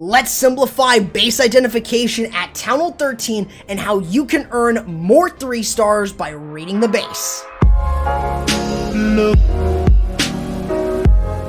Let's simplify base identification at Town Hall 13 and how you can earn more 3 stars by reading the base.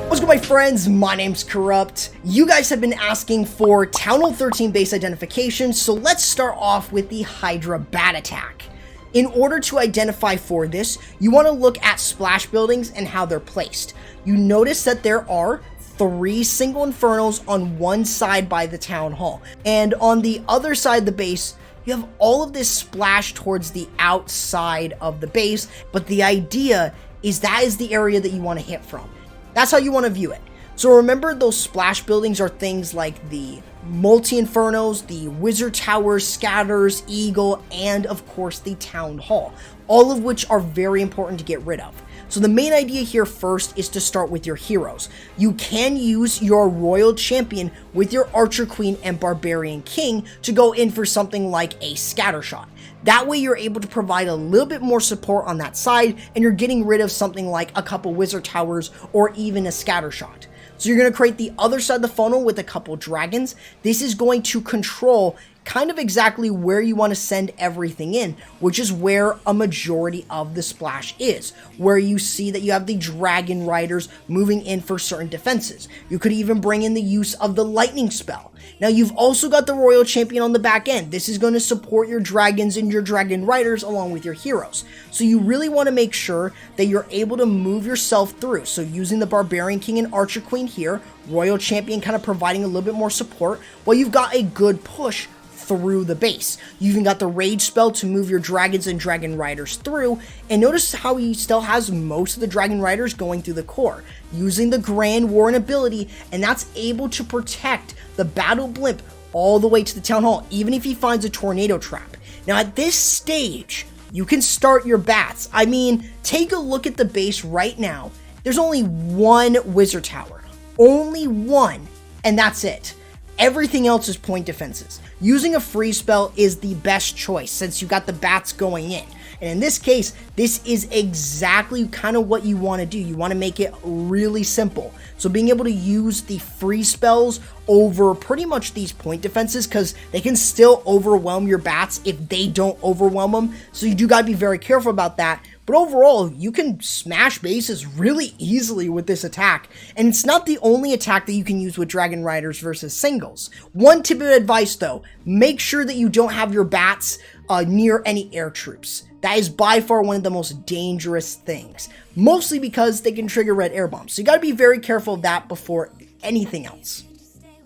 What's good, my friends? My name's Corrupt. You guys have been asking for Town Hall 13 base identification, so let's start off with the Hydra bat attack. In order to identify for this, you want to look at splash buildings and how they're placed. You notice that there are 3 single infernos on one side by the town hall, and on the other side of the base you have all of this splash towards the outside of the base, but the idea is that is the area that you want to hit from. That's how you want to view it. So remember, those splash buildings are things like the multi-infernos, the wizard towers, scatters, eagle, and of course the town hall, all of which are very important to get rid of. So the main idea here first is to start with your heroes. You can use your royal champion with your archer queen and barbarian king to go in for something like a scatter shot. That way you're able to provide a little bit more support on that side, and you're getting rid of something like a couple wizard towers or even a scatter shot. So you're going to create the other side of the funnel with a couple dragons. This is going to control kind of exactly where you want to send everything in, which is where a majority of the splash is, where you see that you have the dragon riders moving in for certain defenses. You could even bring in the use of the lightning spell. Now you've also got the royal champion on the back end. This is going to support your dragons and your dragon riders along with your heroes. So you really want to make sure that you're able to move yourself through. So using the barbarian king and archer queen here, royal champion kind of providing a little bit more support, while you've got a good push through the base. You even got the rage spell to move your dragons and dragon riders through, and notice how he still has most of the dragon riders going through the core, using the Grand Warden ability, and that's able to protect the battle blimp all the way to the town hall, even if he finds a tornado trap. Now at this stage, you can start your bats. I mean, take a look at the base right now. There's only one wizard tower, only one, and that's it. Everything else is point defenses. Using a freeze spell is the best choice since you got the bats going in. And in this case, this is exactly kind of what you want to do. You want to make it really simple. So being able to use the freeze spells over pretty much these point defenses, because they can still overwhelm your bats if they don't overwhelm them. So you do got to be very careful about that. But overall, you can smash bases really easily with this attack, and it's not the only attack that you can use with Dragon Riders versus singles. One tip of advice though, make sure that you don't have your bats near any air troops. That is by far one of the most dangerous things, mostly because they can trigger red air bombs. So you gotta be very careful of that before anything else.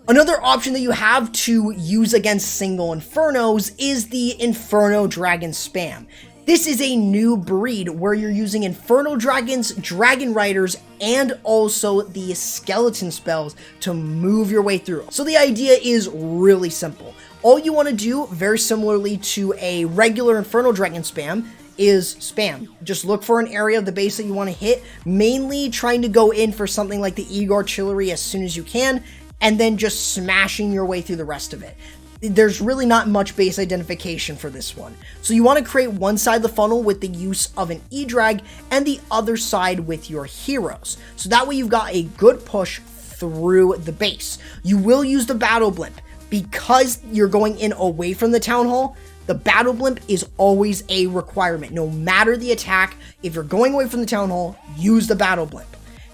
Another option that you have to use against single infernos is the Inferno Dragon spam. This is a new breed where you're using Inferno Dragons, Dragon Riders, and also the skeleton spells to move your way through. So the idea is really simple. All you want to do, very similarly to a regular Inferno Dragon spam, is spam. Just look for an area of the base that you want to hit, mainly trying to go in for something like the Eagle Artillery as soon as you can, and then just smashing your way through the rest of it. There's really not much base identification for this one. So you want to create one side of the funnel with the use of an E-Drag and the other side with your heroes. So that way you've got a good push through the base. You will use the battle blimp. Because you're going in away from the town hall, the battle blimp is always a requirement. No matter the attack, if you're going away from the town hall, use the battle blimp.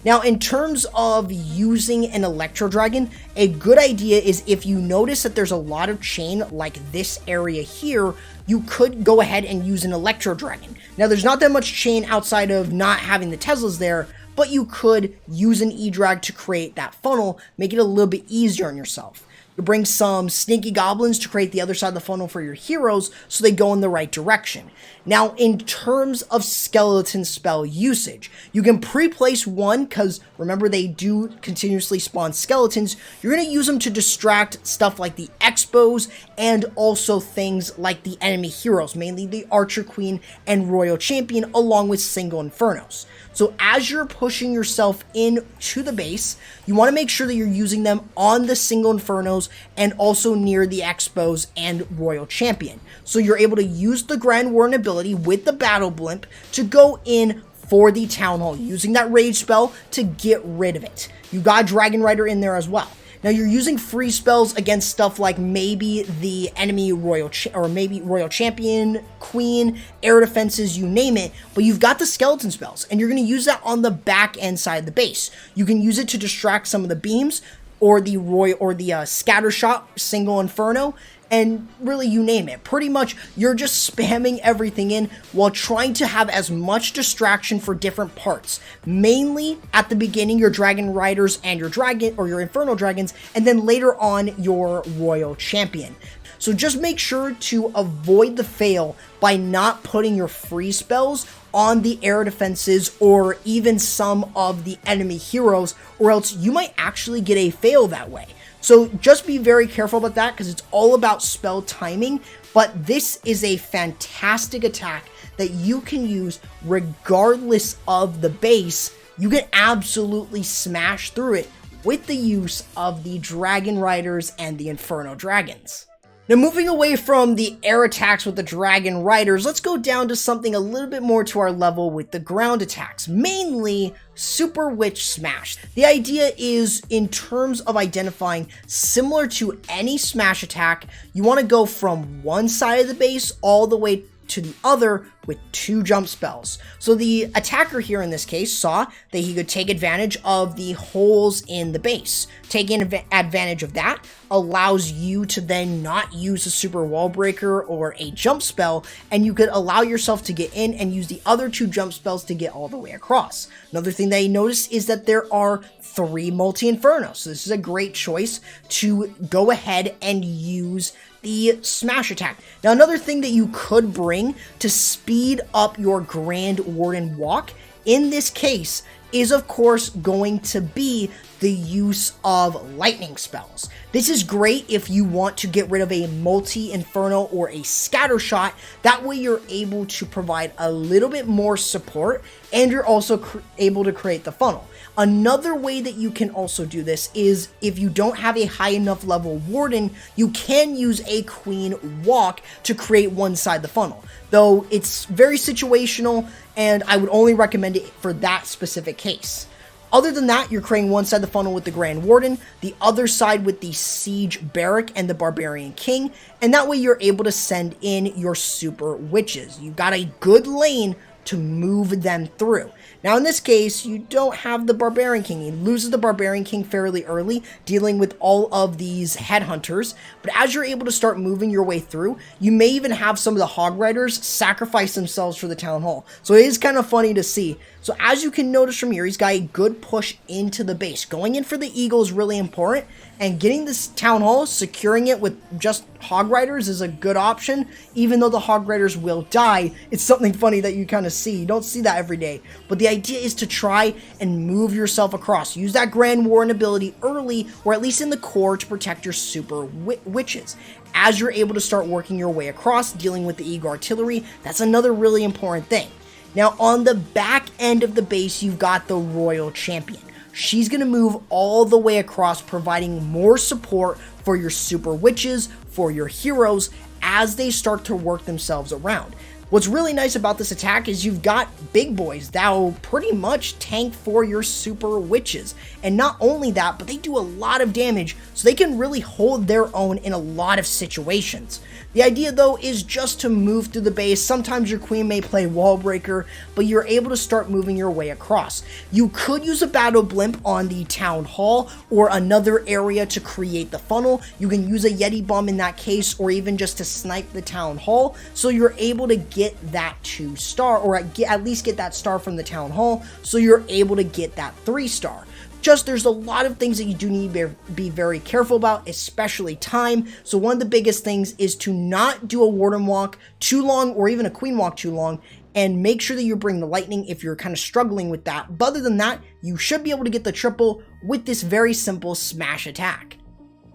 Now, in terms of using an Electro Dragon, a good idea is if you notice that there's a lot of chain like this area here, you could go ahead and use an Electro Dragon. Now, there's not that much chain outside of not having the Teslas there, but you could use an E-Drag to create that funnel, make it a little bit easier on yourself. You bring some sneaky goblins to create the other side of the funnel for your heroes so they go in the right direction. Now, in terms of skeleton spell usage, you can pre-place one because remember they do continuously spawn skeletons. You're going to use them to distract stuff like the expos and also things like the enemy heroes, mainly the Archer Queen and Royal Champion along with single infernos. So as you're pushing yourself into the base, you want to make sure that you're using them on the single infernos and also near the expos and Royal Champion. So you're able to use the Grand Warden ability with the battle blimp to go in for the town hall, using that rage spell to get rid of it. You got Dragon Rider in there as well. Now you're using free spells against stuff like maybe the enemy royal champion, queen, air defenses, you name it, but you've got the skeleton spells and you're going to use that on the back end side of the base. You can use it to distract some of the beams or the scatter shot, single inferno, and really you name it. Pretty much you're just spamming everything in while trying to have as much distraction for different parts. Mainly at the beginning your dragon riders and your dragon or your infernal dragons, and then later on your royal champion. So just make sure to avoid the fail by not putting your free spells on the air defenses or even some of the enemy heroes, or else you might actually get a fail that way. So just be very careful about that because it's all about spell timing, but this is a fantastic attack that you can use regardless of the base. You can absolutely smash through it with the use of the Dragon Riders and the Inferno Dragons. Now moving away from the air attacks with the Dragon Riders, let's go down to something a little bit more to our level with the ground attacks, mainly Super Witch Smash. The idea is, in terms of identifying, similar to any smash attack, you want to go from one side of the base all the way to the other with 2 jump spells. So the attacker here in this case saw that he could take advantage of the holes in the base. Taking advantage of that allows you to then not use a super wall breaker or a jump spell, and you could allow yourself to get in and use the other 2 jump spells to get all the way across. Another thing that you notice is that there are 3 multi-infernos. So this is a great choice to go ahead and use the smash attack. Now another thing that you could bring to speed up your Grand Warden walk in this case is of course going to be the use of lightning spells. This is great if you want to get rid of a multi-inferno or a scatter shot. That way you're able to provide a little bit more support and you're also able to create the funnel. Another way that you can also do this is if you don't have a high enough level Warden, you can use a Queen Walk to create one side of the funnel. Though it's very situational and I would only recommend it for that specific case. Other than that, you're creating one side of the funnel with the Grand Warden, the other side with the Siege Barrack and the Barbarian King, and that way you're able to send in your Super Witches. You've got a good lane to move them through. Now in this case, you don't have the Barbarian King. He loses the Barbarian King fairly early, dealing with all of these headhunters, but as you're able to start moving your way through, you may even have some of the Hog Riders sacrifice themselves for the Town Hall. So it is kind of funny to see. So as you can notice from here, he's got a good push into the base. Going in for the Eagle is really important, and getting this Town Hall, securing it with just Hog Riders is a good option. Even though the Hog Riders will die, it's something funny that you kind of see. You don't see that every day. But the idea is to try and move yourself across. Use that Grand Warden ability early, or at least in the core, to protect your Super Witches. As you're able to start working your way across, dealing with the Eagle Artillery, that's another really important thing. Now on the back end of the base, you've got the Royal Champion. She's going to move all the way across, providing more support for your Super Witches, for your heroes, as they start to work themselves around. What's really nice about this attack is you've got big boys that will pretty much tank for your Super Witches. And not only that, but they do a lot of damage, so they can really hold their own in a lot of situations. The idea though is just to move through the base. Sometimes your queen may play wall breaker, but you're able to start moving your way across. You could use a battle blimp on the town hall or another area to create the funnel. You can use a Yeti bomb in that case, or even just to snipe the town hall, so you're able to get that 2-star, or at least get that star from the town hall, so you're able to get that 3-star. Just there's a lot of things that you do need to be very careful about, especially time. So one of the biggest things is to not do a Warden walk too long, or even a Queen walk too long, and make sure that you bring the lightning if you're kind of struggling with that. But other than that, you should be able to get the triple with this very simple smash attack.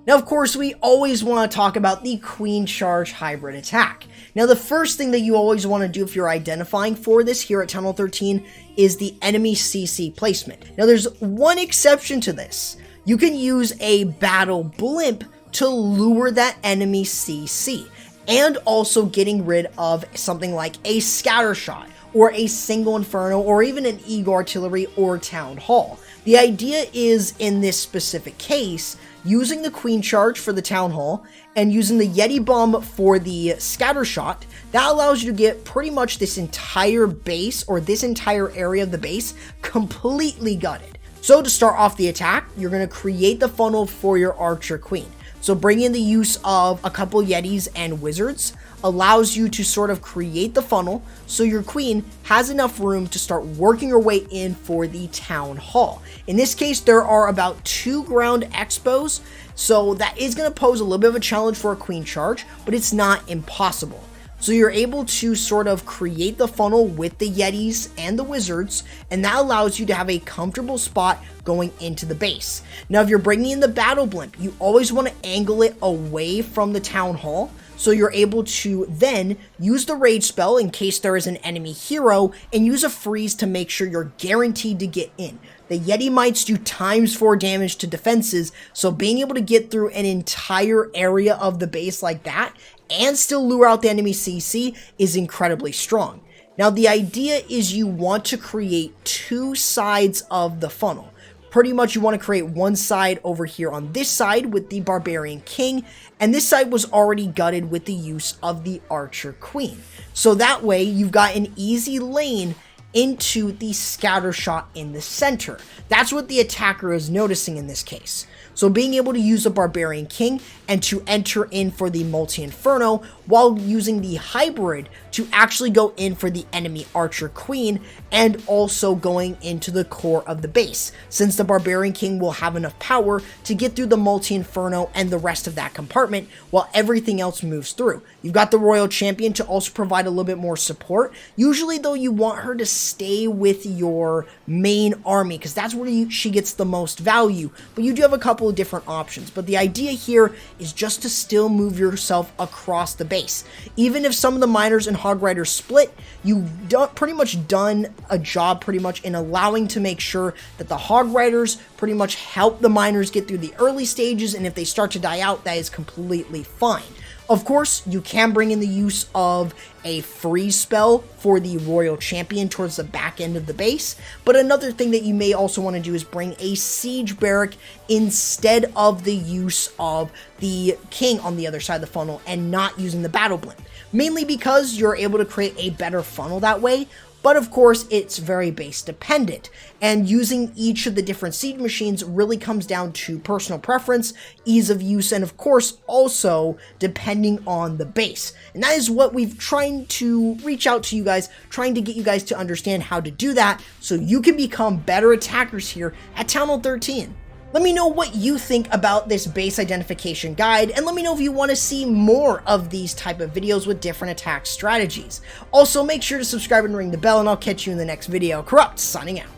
Now, of course, we always want to talk about the Queen Charge Hybrid attack. Now, the first thing that you always want to do if you're identifying for this here at Tunnel 13 is the enemy CC placement. Now, there's one exception to this. You can use a battle blimp to lure that enemy CC, and also getting rid of something like a scatter shot, or a single inferno, or even an Eagle Artillery or Town Hall. The idea is, in this specific case, using the Queen Charge for the Town Hall, and using the Yeti Bomb for the Scatter Shot, that allows you to get pretty much this entire base, or this entire area of the base, completely gutted. So to start off the attack, you're going to create the funnel for your Archer Queen. So bring in the use of a couple Yetis and Wizards allows you to sort of create the funnel so your queen has enough room to start working her way in for the Town Hall. In this case, there are about 2 ground expos, so that is going to pose a little bit of a challenge for a Queen Charge, but it's not impossible. So you're able to sort of create the funnel with the Yetis and the Wizards, and that allows you to have a comfortable spot going into the base. Now, if you're bringing in the Battle Blimp, you always want to angle it away from the Town Hall, so you're able to then use the Rage spell in case there is an enemy hero, and use a freeze to make sure you're guaranteed to get in. The Yeti Mites do ×4 damage to defenses, so being able to get through an entire area of the base like that and still lure out the enemy CC is incredibly strong. Now, the idea is you want to create 2 sides of the funnel. Pretty much you want to create one side over here on this side with the Barbarian King, and this side was already gutted with the use of the Archer Queen. So that way you've got an easy lane into the Scatter Shot in the center. That's what the attacker is noticing in this case. So being able to use the Barbarian King and to enter in for the Multi-Inferno while using the Hybrid to actually go in for the enemy Archer Queen, and also going into the core of the base, since the Barbarian King will have enough power to get through the Multi-Inferno and the rest of that compartment while everything else moves through. You've got the Royal Champion to also provide a little bit more support. Usually though, you want her to stay with your main army because that's where she gets the most value, but you do have a couple of different options. But the idea here is just to still move yourself across the base. Even if some of the miners and Hog Riders split, you've pretty much done a job pretty much in allowing to make sure that the Hog Riders pretty much help the miners get through the early stages, and if they start to die out, that is completely fine. Of course, you can bring in the use of a freeze spell for the Royal Champion towards the back end of the base, but another thing that you may also want to do is bring a Siege Barrack instead of the use of the King on the other side of the funnel and not using the Battle Blimp, mainly because you're able to create a better funnel that way. But of course, it's very base dependent, and using each of the different siege machines really comes down to personal preference, ease of use, and of course also depending on the base. And that is what we've trying to reach out to you guys, trying to get you guys to understand how to do that so you can become better attackers here at Town Hall 13. Let me know what you think about this base identification guide, and let me know if you want to see more of these type of videos with different attack strategies. Also, make sure to subscribe and ring the bell, and I'll catch you in the next video. Corrupt, signing out.